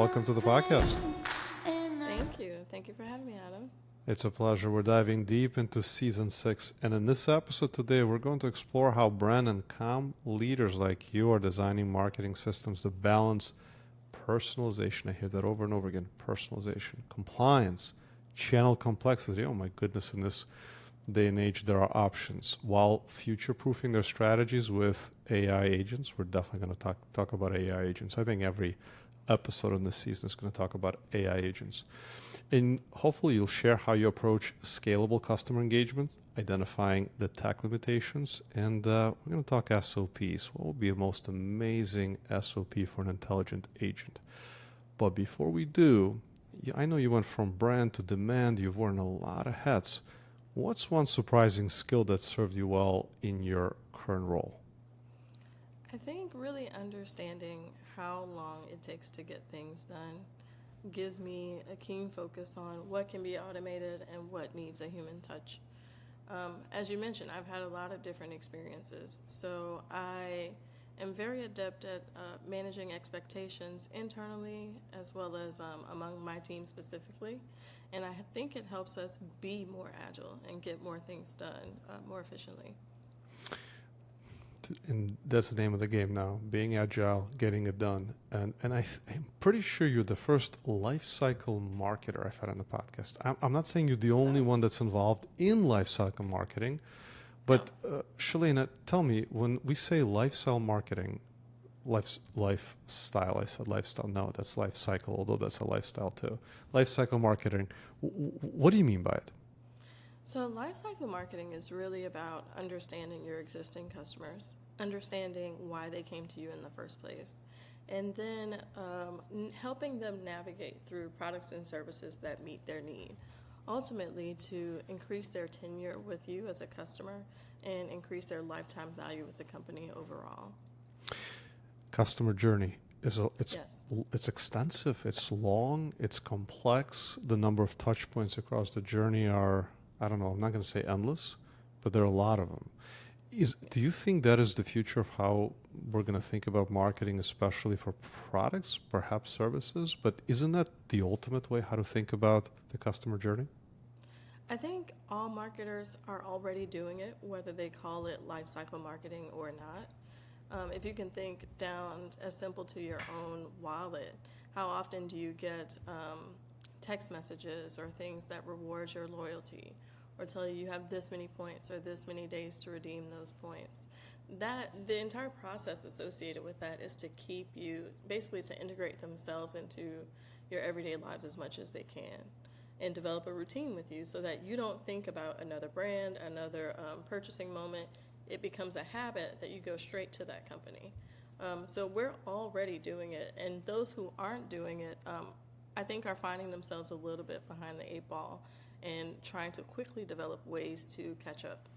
welcome to the podcast. Thank you. Thank you for having me, Adam. It's a pleasure. We're diving deep into season 6, and in this episode today, we're going to explore how brand and comm leaders like you are designing marketing systems to balance personalization. I hear that over and over again. Personalization, compliance, channel complexity. Oh my goodness, in this day and age, there are options. While future-proofing their strategies with AI agents, we're definitely going to talk about AI agents. I think every episode in this season is going to talk about AI agents. And hopefully you'll share how you approach scalable customer engagement, identifying the tech limitations, and we're going to talk SOPs. What would be a most amazing SOP for an intelligent agent? But before we do, I know you went from brand to demand. You've worn a lot of hats. What's one surprising skill that served you well in your current role? I think really understanding how long it takes to get things done gives me a keen focus on what can be automated and what needs a human touch. As you mentioned, I've had a lot of different experiences, so I am very adept at managing expectations internally as well as among my team specifically, and I think it helps us be more agile and get more things done more efficiently. And that's the name of the game now, being agile, getting it done. And I'm pretty sure you're the first lifecycle marketer I've had on the podcast. I'm not saying you're the only one that's involved in lifecycle marketing, but Shalanna, tell me, when we say lifestyle marketing, lifestyle, I said lifestyle, no, that's life cycle, although that's a lifestyle too. Lifecycle marketing, what do you mean by it? So lifecycle marketing is really about understanding your existing customers, understanding why they came to you in the first place, and then helping them navigate through products and services that meet their need, ultimately to increase their tenure with you as a customer and increase their lifetime value with the company overall. Customer journey. Yes. It's extensive, it's long, it's complex. The number of touch points across the journey are, I don't know, I'm not going to say endless, but there are a lot of them. Do you think that is the future of how we're going to think about marketing, especially for products, perhaps services? But isn't that the ultimate way how to think about the customer journey? I think all marketers are already doing it, whether they call it lifecycle marketing or not. If you can think down as simple to your own wallet, how often do you get text messages or things that reward your loyalty or tell you have this many points or this many days to redeem those points? The entire process associated with that is to keep you, basically to integrate themselves into your everyday lives as much as they can and develop a routine with you so that you don't think about another brand, another purchasing moment. It becomes a habit that you go straight to that company. So we're already doing it, and those who aren't doing it, I think are finding themselves a little bit behind the 8 ball and trying to quickly develop ways to catch up.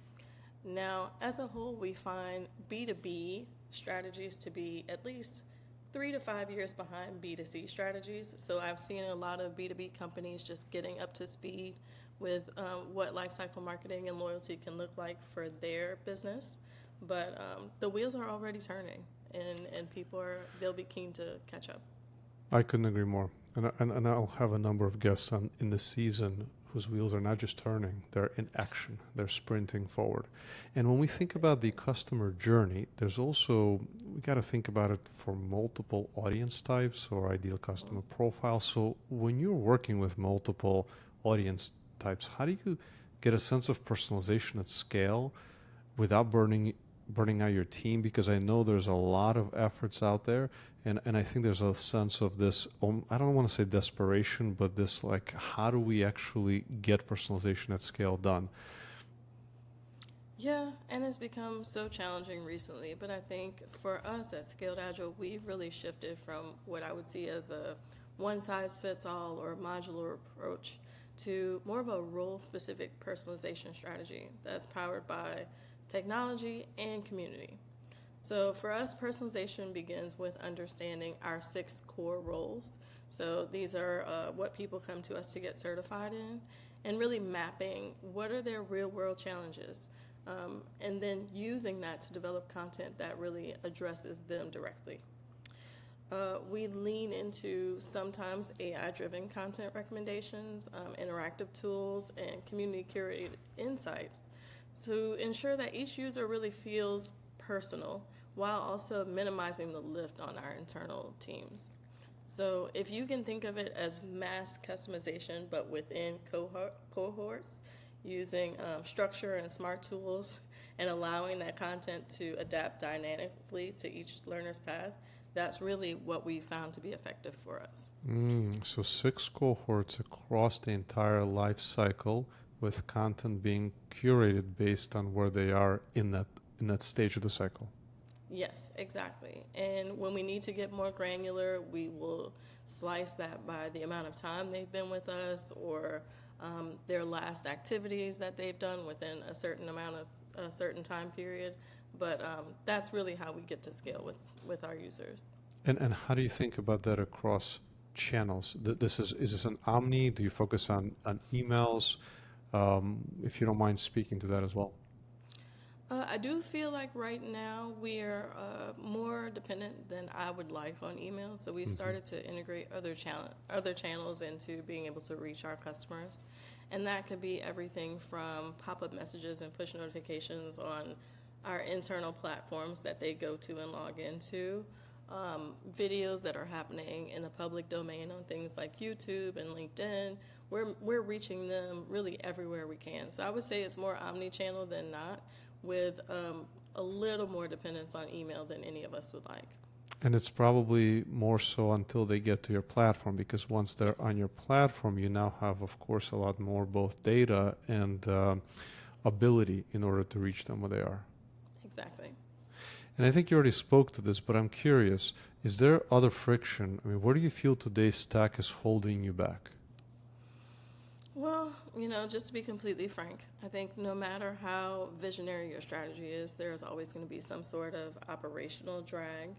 Now, as a whole, we find B2B strategies to be at least 3 to 5 years behind B2C strategies. So I've seen a lot of B2B companies just getting up to speed with what lifecycle marketing and loyalty can look like for their business. But the wheels are already turning, and they'll be keen to catch up. I couldn't agree more. And I'll have a number of guests in this season whose wheels are not just turning, they're in action, they're sprinting forward. And when we think about the customer journey, there's also, we got to think about it for multiple audience types or ideal customer profiles. So when you're working with multiple audience types, how do you get a sense of personalization at scale without burning out your team? Because I know there's a lot of efforts out there, and I think there's a sense of this, I don't want to say desperation, but this like, how do we actually get personalization at scale done? Yeah, and it's become so challenging recently, but I think for us at Scaled Agile, we've really shifted from what I would see as a one-size-fits-all or modular approach to more of a role-specific personalization strategy that's powered by technology and community. So for us, personalization begins with understanding our 6 core roles. So these are what people come to us to get certified in, and really mapping what are their real-world challenges, and then using that to develop content that really addresses them directly. We lean into sometimes AI-driven content recommendations, interactive tools, and community-curated insights to ensure that each user really feels personal while also minimizing the lift on our internal teams. So if you can think of it as mass customization, but within cohorts, using structure and smart tools, and allowing that content to adapt dynamically to each learner's path, that's really what we found to be effective for us. So 6 cohorts across the entire life cycle, with content being curated based on where they are in that stage of the cycle. Yes, exactly. And when we need to get more granular, we will slice that by the amount of time they've been with us, or their last activities that they've done within a certain time period. But that's really how we get to scale with our users. And how do you think about that across channels? Is this an omni? Do you focus on emails? If you don't mind speaking to that as well. I do feel like right now we are more dependent than I would like on email. So we've started to integrate other channels into being able to reach our customers. And that could be everything from pop-up messages and push notifications on our internal platforms that they go to and log into, videos that are happening in the public domain on things like YouTube and LinkedIn. We're reaching them really everywhere we can. So I would say it's more omni-channel than not, with a little more dependence on email than any of us would like. And it's probably more so until they get to your platform, because once they're on your platform, you now have, of course, a lot more both data and ability in order to reach them where they are. Exactly. And I think you already spoke to this, but I'm curious, is there other friction? I mean, where do you feel today's stack is holding you back? Well, just to be completely frank, I think no matter how visionary your strategy is, there's always going to be some sort of operational drag.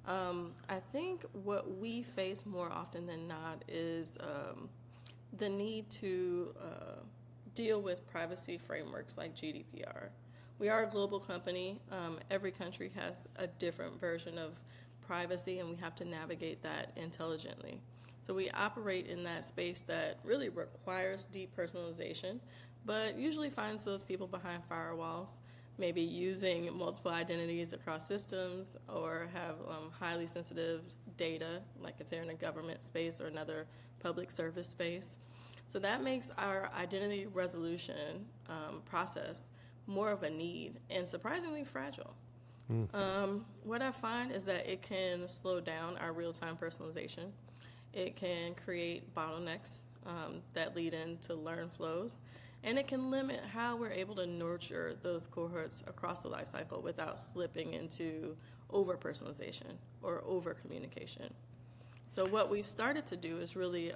I think what we face more often than not is the need to deal with privacy frameworks like GDPR. We are a global company. Every country has a different version of privacy, and we have to navigate that intelligently. So we operate in that space that really requires deep personalization, but usually finds those people behind firewalls, maybe using multiple identities across systems, or have highly sensitive data, like if they're in a government space or another public service space. So that makes our identity resolution process more of a need and surprisingly fragile. What I find is that it can slow down our real-time personalization. It can create bottlenecks that lead into learn flows, and it can limit how we're able to nurture those cohorts across the life cycle without slipping into over-personalization or over-communication. So what we've started to do is really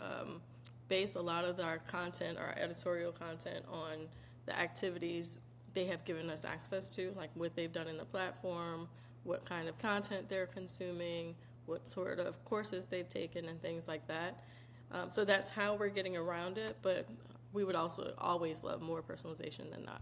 base a lot of our content, our editorial content, on the activities they have given us access to, like what they've done in the platform, what kind of content they're consuming, what sort of courses they've taken, and things like that. So that's how we're getting around it, but we would also always love more personalization than not.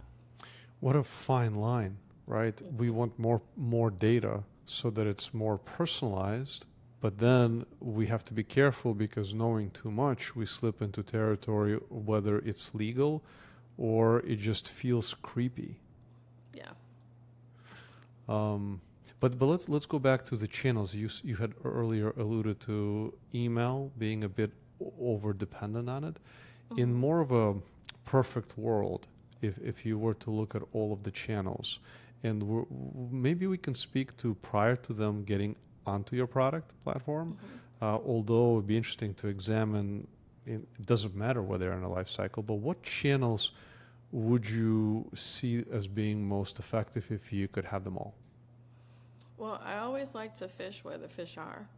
What a fine line, right? We want more data so that it's more personalized, but then we have to be careful, because knowing too much, we slip into territory, whether it's legal or it just feels creepy. Yeah. But let's go back to the channels. You had earlier alluded to email being a bit over dependent on it. In more of a perfect world, if you were to look at all of the channels, and maybe we can speak to prior to them getting onto your product platform, although it would be interesting to examine, it doesn't matter whether they're in a life cycle, but what channels would you see as being most effective if you could have them all? Well, I always like to fish where the fish are.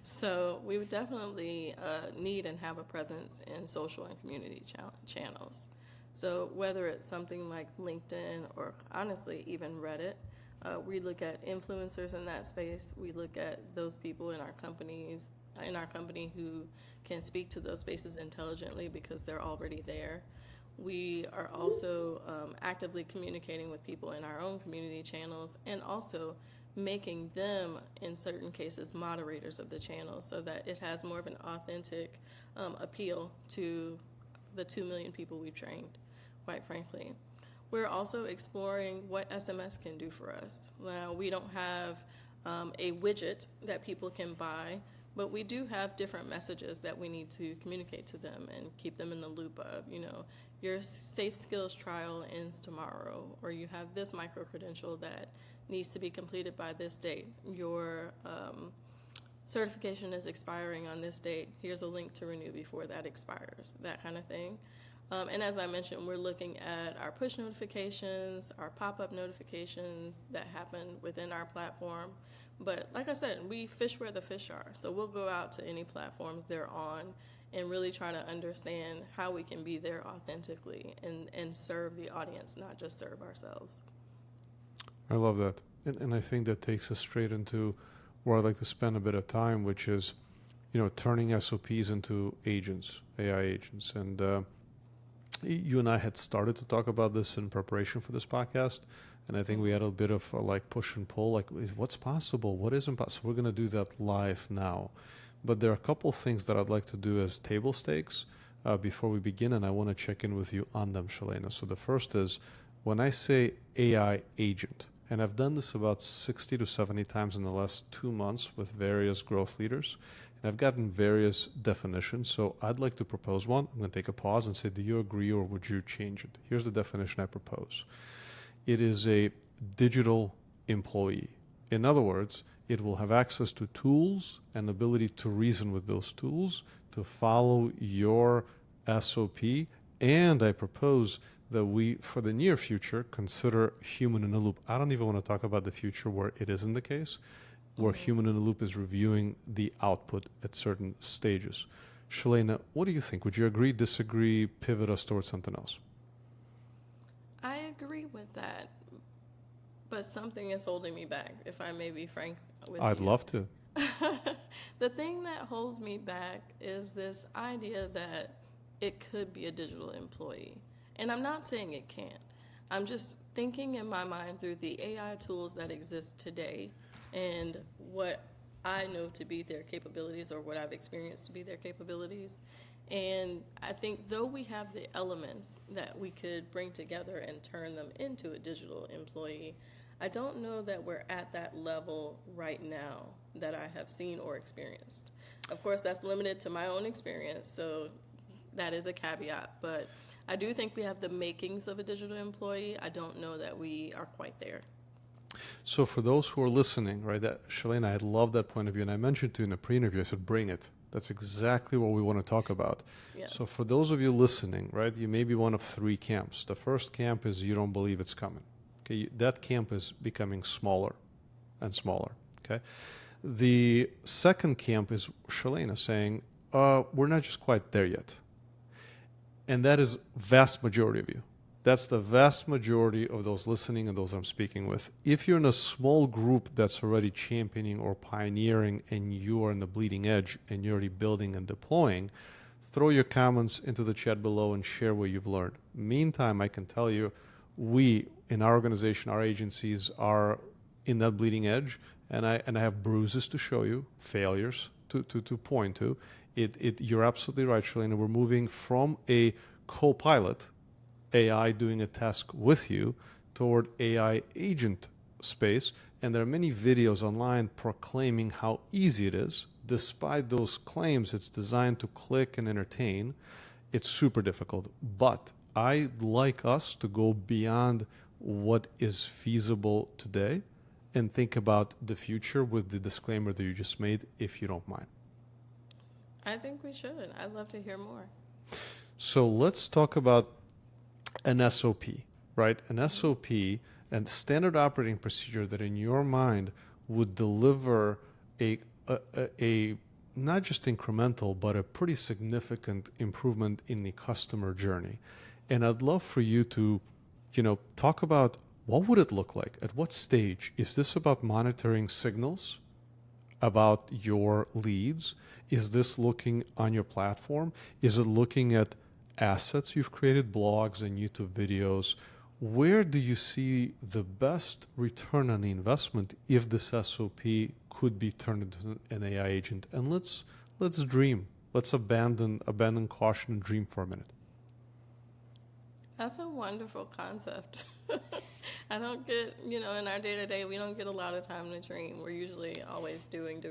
So we would definitely need and have a presence in social and community channels. So whether it's something like LinkedIn or honestly even Reddit, we look at influencers in that space. We look at those people in our company who can speak to those spaces intelligently because they're already there. We are also actively communicating with people in our own community channels, and also making them, in certain cases, moderators of the channel, so that it has more of an authentic appeal to the 2 million people we've trained, quite frankly. We're also exploring what SMS can do for us. Now, we don't have a widget that people can buy, but we do have different messages that we need to communicate to them and keep them in the loop of, your safe skills trial ends tomorrow, or you have this micro-credential that needs to be completed by this date. Your certification is expiring on this date. Here's a link to renew before that expires, that kind of thing. And as I mentioned, we're looking at our push notifications, our pop-up notifications that happen within our platform. But like I said, we fish where the fish are. So we'll go out to any platforms they're on and really try to understand how we can be there authentically and serve the audience, not just serve ourselves. I love that. And I think that takes us straight into where I'd like to spend a bit of time, which is, turning SOPs into agents, AI agents. And you and I had started to talk about this in preparation for this podcast. And I think we had a bit of push and pull, what's possible, what isn't possible. We're going to do that live now. But there are a couple things that I'd like to do as table stakes before we begin, and I want to check in with you on them, Shalanna. So the first is, when I say AI agent, and I've done this about 60 to 70 times in the last 2 months with various growth leaders, and I've gotten various definitions. So I'd like to propose one. I'm going to take a pause and say, do you agree or would you change it? Here's the definition I propose. It is a digital employee. In other words, it will have access to tools and ability to reason with those tools, to follow your SOP, and I propose that we, for the near future, consider human in the loop. I don't even want to talk about the future where it isn't the case, where human in the loop is reviewing the output at certain stages. Shalanna, what do you think? Would you agree, disagree, pivot us towards something else? I agree with that, but something is holding me back, if I may be frank with you. I'd love to. The thing that holds me back is this idea that it could be a digital employee. And I'm not saying it can't. I'm just thinking in my mind through the AI tools that exist today and what I know to be their capabilities, or what I've experienced to be their capabilities. And I think though we have the elements that we could bring together and turn them into a digital employee, I don't know that we're at that level right now that I have seen or experienced. Of course, that's limited to my own experience, so that is a caveat. But I do think we have the makings of a digital employee. I don't know that we are quite there. So for those who are listening, right, Shalanna, I love that point of view. And I mentioned to you in a pre-interview, I said, bring it. That's exactly what we want to talk about. Yes. So for those of you listening, right, you may be one of 3 camps. The first camp is you don't believe it's coming. Okay, that camp is becoming smaller and smaller. Okay, the second camp is Shalanna saying, we're not just quite there yet. And that is vast majority of you. That's the vast majority of those listening and those I'm speaking with. If you're in a small group that's already championing or pioneering and you are in the bleeding edge and you're already building and deploying, throw your comments into the chat below and share what you've learned. Meantime, I can tell you, we in our organization, our agencies are in that bleeding edge, and I have bruises to show you, failures to point to. You're absolutely right, Shalanna. We're moving from a co-pilot, AI doing a task with you, toward AI agent space. And there are many videos online proclaiming how easy it is. Despite those claims, it's designed to click and entertain. It's super difficult. But I'd like us to go beyond what is feasible today and think about the future with the disclaimer that you just made, if you don't mind. I think we should. I'd love to hear more. So let's talk about an SOP, right? An SOP and standard operating procedure that in your mind would deliver a not just incremental, but a pretty significant improvement in the customer journey. And I'd love for you to, talk about what would it look like? At what stage? Is this about monitoring signals about your leads? Is this looking on your platform? Is it looking at assets you've created, blogs and YouTube videos, where do you see the best return on the investment if this SOP could be turned into an AI agent? And let's dream. Let's abandon caution and dream for a minute. That's a wonderful concept. I don't get, in our day to day, we don't get a lot of time to dream. We're usually always doing.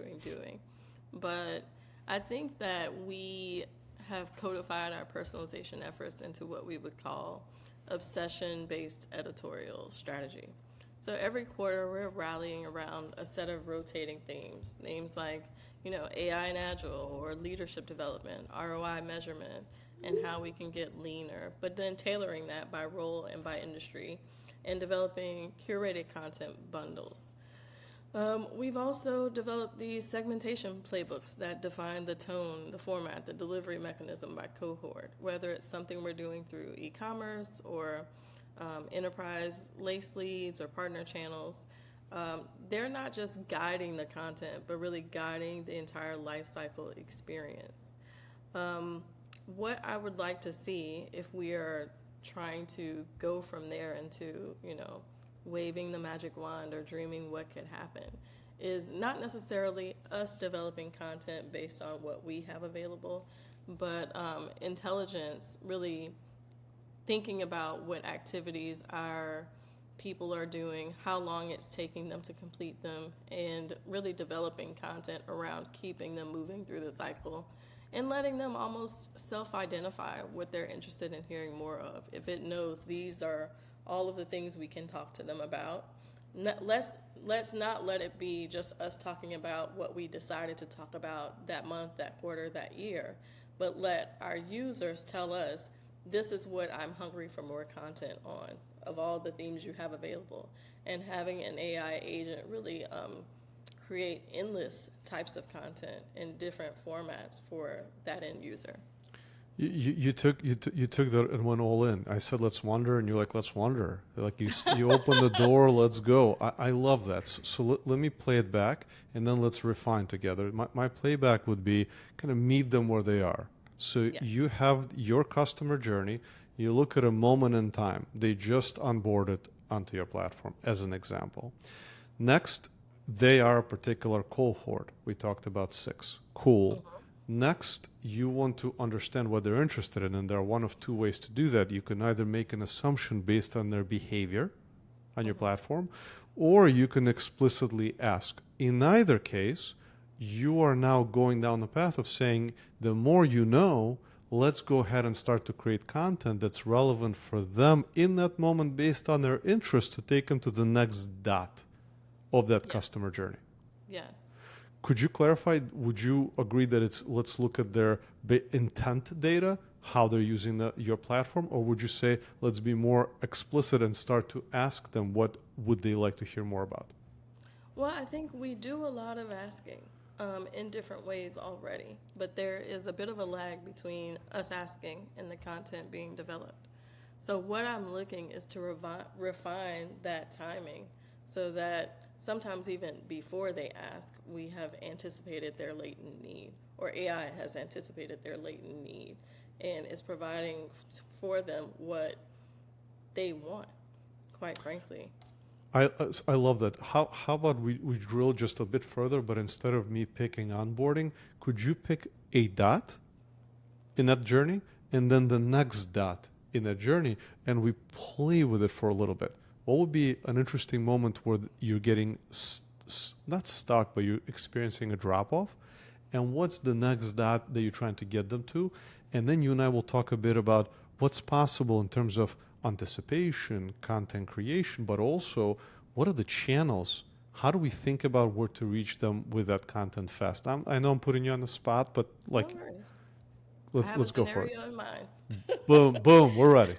But I think that we have codified our personalization efforts into what we would call obsession-based editorial strategy. So every quarter we're rallying around a set of rotating themes. Names like, AI and Agile, or leadership development, ROI measurement, and how we can get leaner, but then tailoring that by role and by industry, and developing curated content bundles. We've also developed these segmentation playbooks that define the tone, the format, the delivery mechanism by cohort, whether it's something we're doing through e-commerce or enterprise lace leads or partner channels. They're not just guiding the content, but really guiding the entire lifecycle experience. What I would like to see if we are trying to go from there into, waving the magic wand or dreaming what could happen, is not necessarily us developing content based on what we have available, but intelligence, really thinking about what activities our people are doing, how long it's taking them to complete them, and really developing content around keeping them moving through the cycle and letting them almost self-identify what they're interested in hearing more of. If it knows these are all of the things we can talk to them about, let's not let it be just us talking about what we decided to talk about that month, that quarter, that year, but let our users tell us, this is what I'm hungry for more content on, of all the themes you have available. And having an AI agent really create endless types of content in different formats for that end user. You took that and went all in. I said, let's wander, and you're like, let's wander. Like you open the door, let's go. I love that. So let me play it back, and then let's refine together. My playback would be kind of meet them where they are. So you have your customer journey. You look at a moment in time. They just onboarded onto your platform, as an example. Next, they are a particular cohort. We talked about 6. Cool. Mm-hmm. Next, you want to understand what they're interested in, and there are one of two ways to do that. You can either make an assumption based on their behavior on your platform, or you can explicitly ask. In either case, you are now going down the path of saying, the more you know, let's go ahead and start to create content that's relevant for them in that moment based on their interest to take them to the next dot of that customer journey. Yes. Could you clarify, would you agree that it's, let's look at their intent data, how they're using your platform, or would you say, let's be more explicit and start to ask them what would they like to hear more about? Well, I think we do a lot of asking in different ways already, but there is a bit of a lag between us asking and the content being developed. So what I'm looking is to refine that timing so that sometimes even before they ask, we have anticipated their latent need, or AI has anticipated their latent need and is providing for them what they want, quite frankly. I love that. How about we drill just a bit further, but instead of me picking onboarding, could you pick a dot in that journey and then the next dot in that journey, and we play with it for a little bit? What would be an interesting moment where you're getting not stuck, but you're experiencing a drop-off? And what's the next dot that you're trying to get them to? And then you and I will talk a bit about what's possible in terms of anticipation, content creation, but also what are the channels? How do we think about where to reach them with that content fast? I know I'm putting you on the spot, but like, no let's go for it. In mind. Boom, we're ready.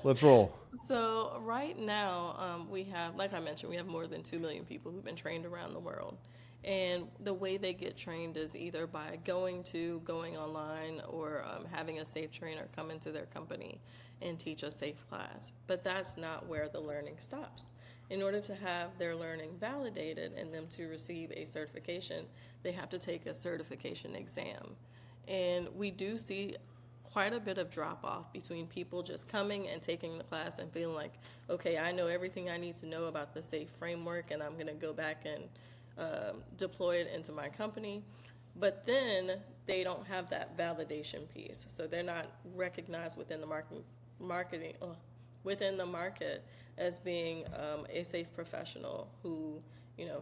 Let's roll. So right now, we have, like I mentioned, we have more than 2 million people who've been trained around the world. And the way they get trained is either by going online or having a safe trainer come into their company and teach a safe class. But that's not where the learning stops. In order to have their learning validated and them to receive a certification, they have to take a certification exam. And we do see quite a bit of drop off between people just coming and taking the class and feeling like, okay, I know everything I need to know about the SAFe framework and I'm going to go back and deploy it into my company. But then they don't have that validation piece. So they're not recognized within the within the market as being a SAFe professional who,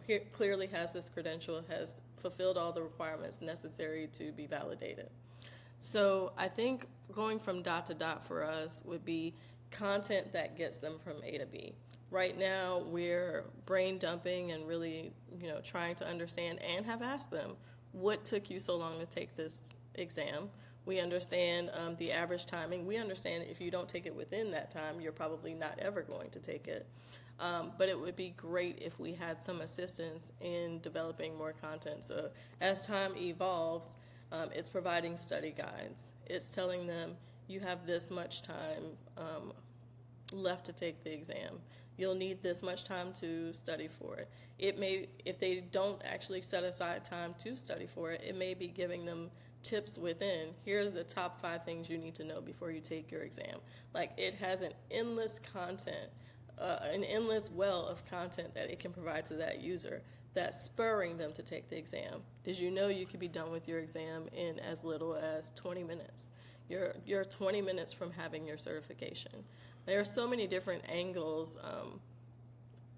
here clearly has this credential, has fulfilled all the requirements necessary to be validated. So I think going from dot to dot for us would be content that gets them from A to B. Right now, we're brain dumping and really, trying to understand and have asked them, what took you so long to take this exam? We understand the average timing. We understand if you don't take it within that time, you're probably not ever going to take it. But it would be great if we had some assistance in developing more content. So as time evolves, it's providing study guides. It's telling them you have this much time left to take the exam. You'll need this much time to study for it. It may, if they don't actually set aside time to study for it, it may be giving them tips within. Here's the top 5 things you need to know before you take your exam. Like, it has an endless well of content that it can provide to that user that's spurring them to take the exam. Did you know you could be done with your exam in as little as 20 minutes? You're 20 minutes from having your certification. There are so many different angles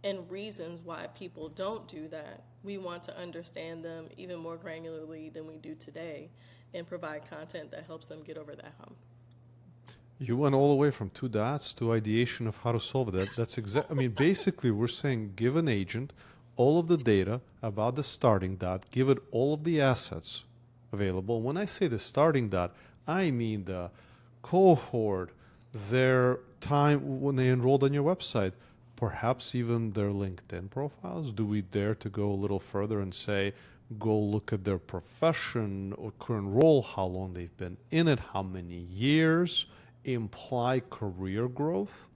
and reasons why people don't do that. We want to understand them even more granularly than we do today and provide content that helps them get over that hump. You went all the way from 2 dots to ideation of how to solve it. That's exactly, I mean, basically we're saying give an agent all of the data about the starting dot, give it all of the assets available. When I say the starting dot, I mean the cohort, their time when they enrolled on your website, perhaps even their LinkedIn profiles. Do we dare to go a little further and say, go look at their profession or current role, how long they've been in it, how many years, imply career growth,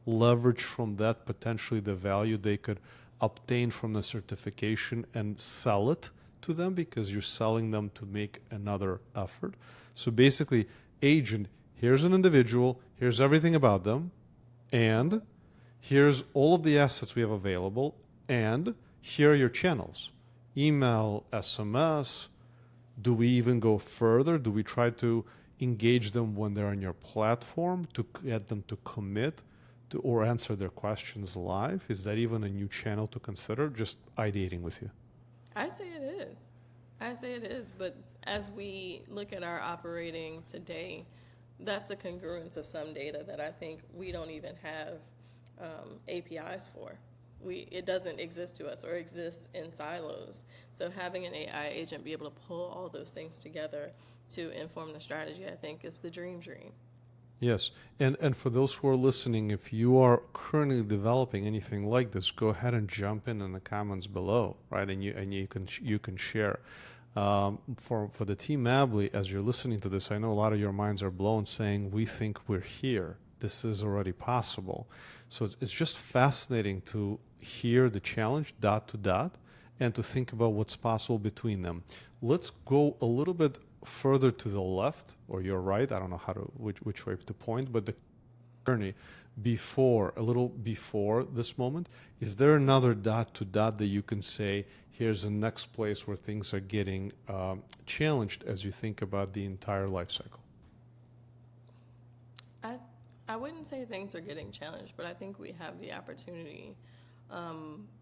leverage from that potentially the value they could obtain from the certification and sell it to them because you're selling them to make another effort. So basically, agent, here's an individual, here's everything about them, and here's all of the assets we have available, and here are your channels. Email, SMS. Do we even go further? Do we try to engage them when they're on your platform to get them to commit to or answer their questions live? Is that even a new channel to consider? Just ideating with you. I say it is. But as we look at our operating today, that's the congruence of some data that I think we don't even have APIs for. It doesn't exist to us or exists in silos. So having an AI agent be able to pull all those things together to inform the strategy, I think, is the dream. Yes, and for those who are listening, if you are currently developing anything like this, go ahead and jump in the comments below, right? And you can share. For the team Mably, as you're listening to this, I know a lot of your minds are blown, saying we think we're here. This is already possible. So it's just fascinating to hear the challenge dot to dot and to think about what's possible between them. Let's go a little bit further to the left or your right. I don't know which way to point, but the journey a little before this moment, is there another dot to dot that you can say, here's the next place where things are getting challenged as you think about the entire life cycle? I wouldn't say things are getting challenged, but I think we have the opportunity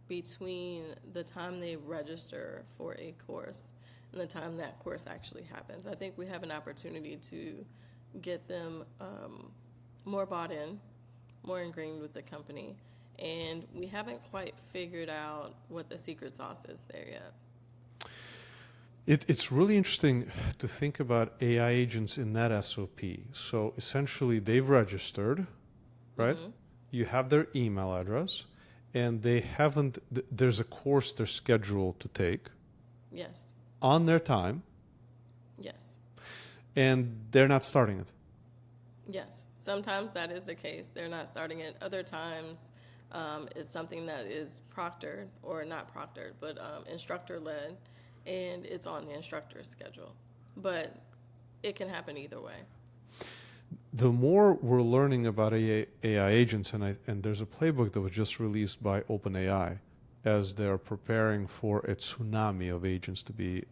between the time they register for a course and the time that course actually happens. I think we have an opportunity to get them more bought in, more ingrained with the company, and we haven't quite figured out what the secret sauce is there yet. It's really interesting to think about AI agents in that SOP. So essentially, they've registered, right? Mm-hmm. You have their email address, and they haven't. There's a course they're scheduled to take. Yes. On their time. Yes. And they're not starting it. Yes. Sometimes that is the case. They're not starting it. Other times, it's something that is proctored or not proctored, but instructor-led. And it's on the instructor's schedule. But it can happen either way. The more we're learning about AI agents, and there's a playbook that was just released by OpenAI as they're preparing for a tsunami of agents to be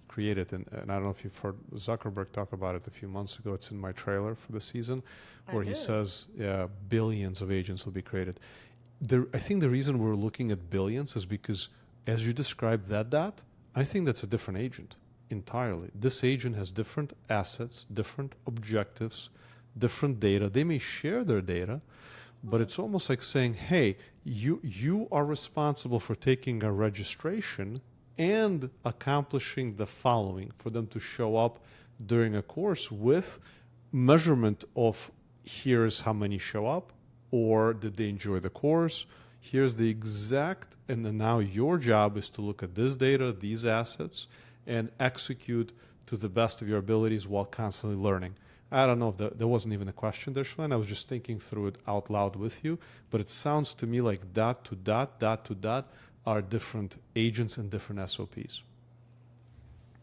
created. And I don't know if you've heard Zuckerberg talk about it a few months ago. It's in my trailer for the season, where he says billions of agents will be created. I think the reason we're looking at billions is because, as you described that, I think that's a different agent entirely. This agent has different assets, different objectives, different data. They may share their data, but it's almost like saying, hey, you are responsible for taking a registration and accomplishing the following, for them to show up during a course with measurement of here's how many show up, or did they enjoy the course, here's the exact, and then now your job is to look at this data, these assets, and execute to the best of your abilities while constantly learning. I don't know if there wasn't even a question there, Shalanna. I was just thinking through it out loud with you, but it sounds to me like dot to dot are different agents and different SOPs.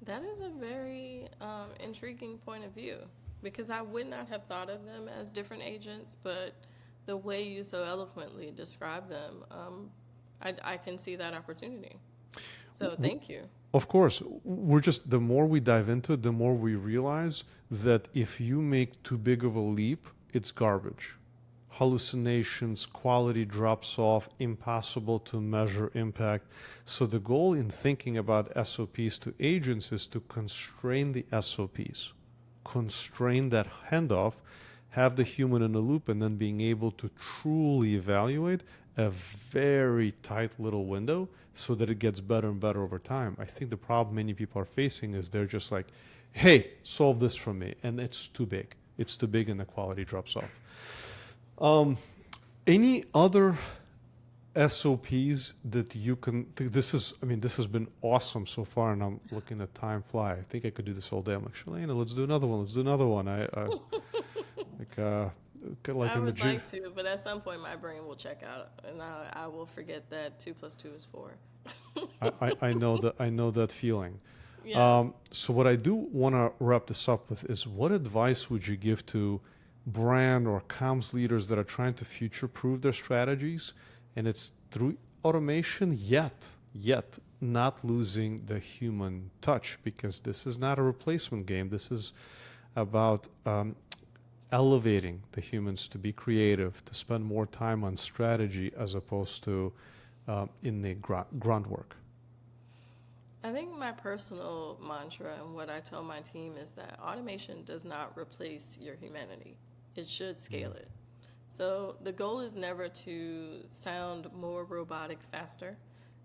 That is a very intriguing point of view, because I would not have thought of them as different agents, but the way you so eloquently describe them, I can see that opportunity. So thank you. Of course, the more we dive into it, the more we realize that if you make too big of a leap, it's garbage. Hallucinations, quality drops off, impossible to measure impact. So the goal in thinking about SOPs to agents is to constrain the SOPs, constrain that handoff, have the human in the loop, and then being able to truly evaluate a very tight little window so that it gets better and better over time. I think the problem many people are facing is they're just like, hey, solve this for me. And it's too big. It's too big and the quality drops off. Any other SOPs that you can, this has been awesome so far, and I'm looking at time fly. I think I could do this all day. I'm like, Shalanna, let's do another one. I would like to, but at some point my brain will check out, and I will forget that 2 + 2 is 4. I know that feeling. Yes. So what I do want to wrap this up with is, what advice would you give to brand or comms leaders that are trying to future-proof their strategies, and it's through automation, yet not losing the human touch, because this is not a replacement game. This is about elevating the humans to be creative, to spend more time on strategy as opposed to in the grunt work? I think my personal mantra and what I tell my team is that automation does not replace your humanity. It should scale it. So the goal is never to sound more robotic faster.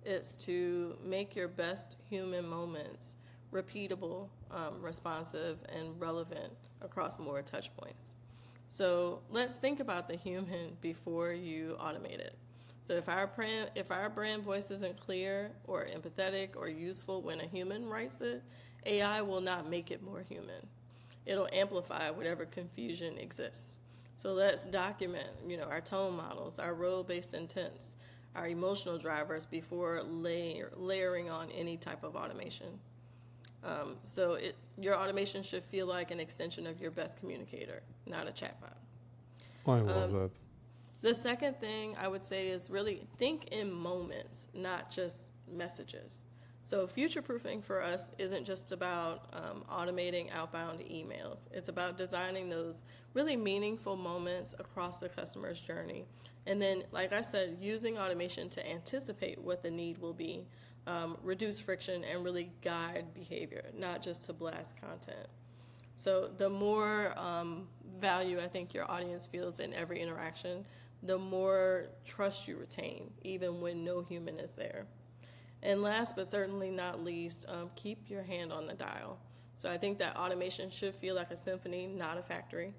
It's to make your best human moments repeatable, responsive, and relevant across more touch points. So let's think about the human before you automate it. So if our brand voice isn't clear or empathetic or useful when a human writes it, AI will not make it more human. It'll amplify whatever confusion exists. So let's document, our tone models, our role-based intents, our emotional drivers before layering on any type of automation. Your automation should feel like an extension of your best communicator, not a chatbot. I love that. The second thing I would say is really think in moments, not just messages. So future-proofing for us isn't just about automating outbound emails. It's about designing those really meaningful moments across the customer's journey. And then, like I said, using automation to anticipate what the need will be, reduce friction, and really guide behavior, not just to blast content. So the more value I think your audience feels in every interaction, the more trust you retain, even when no human is there. And last but certainly not least, keep your hand on the dial. So I think that automation should feel like a symphony, not a factory.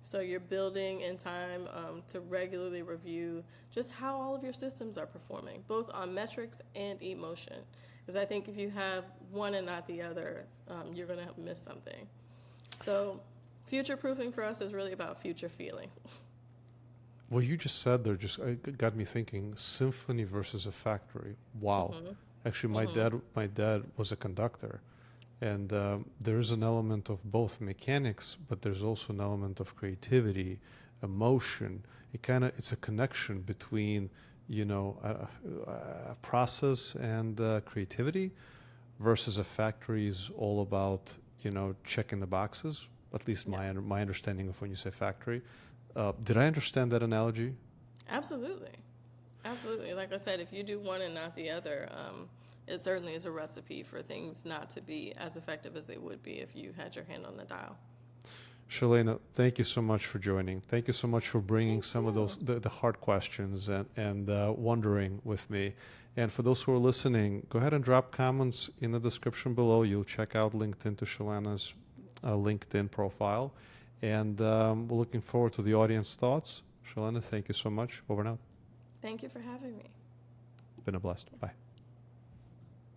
So you're building in time to regularly review just how all of your systems are performing, both on metrics and emotion. Because I think if you have one and not the other, you're going to miss something. So future-proofing for us is really about future feeling. What you just said there got me thinking, symphony versus a factory. Wow. Mm-hmm. Actually, my dad was a conductor, And there is an element of both mechanics, but there's also an element of creativity, emotion. It's a connection between, a process and creativity versus a factory is all about, checking the boxes. At least Yeah. my understanding of when you say factory. Did I understand that analogy? Absolutely. Absolutely. Like I said, if you do one and not the other, it certainly is a recipe for things not to be as effective as they would be if you had your hand on the dial. Shalanna, thank you so much for joining. Thank you so much for bringing Thank some of you. those the hard questions and wondering with me. And for those who are listening, go ahead and drop comments in the description below. You'll check out LinkedIn to Shalanna's LinkedIn profile. And we're looking forward to the audience thoughts. Shalanna, thank you so much. Over and out. Thank you for having me. Been a blast. Bye.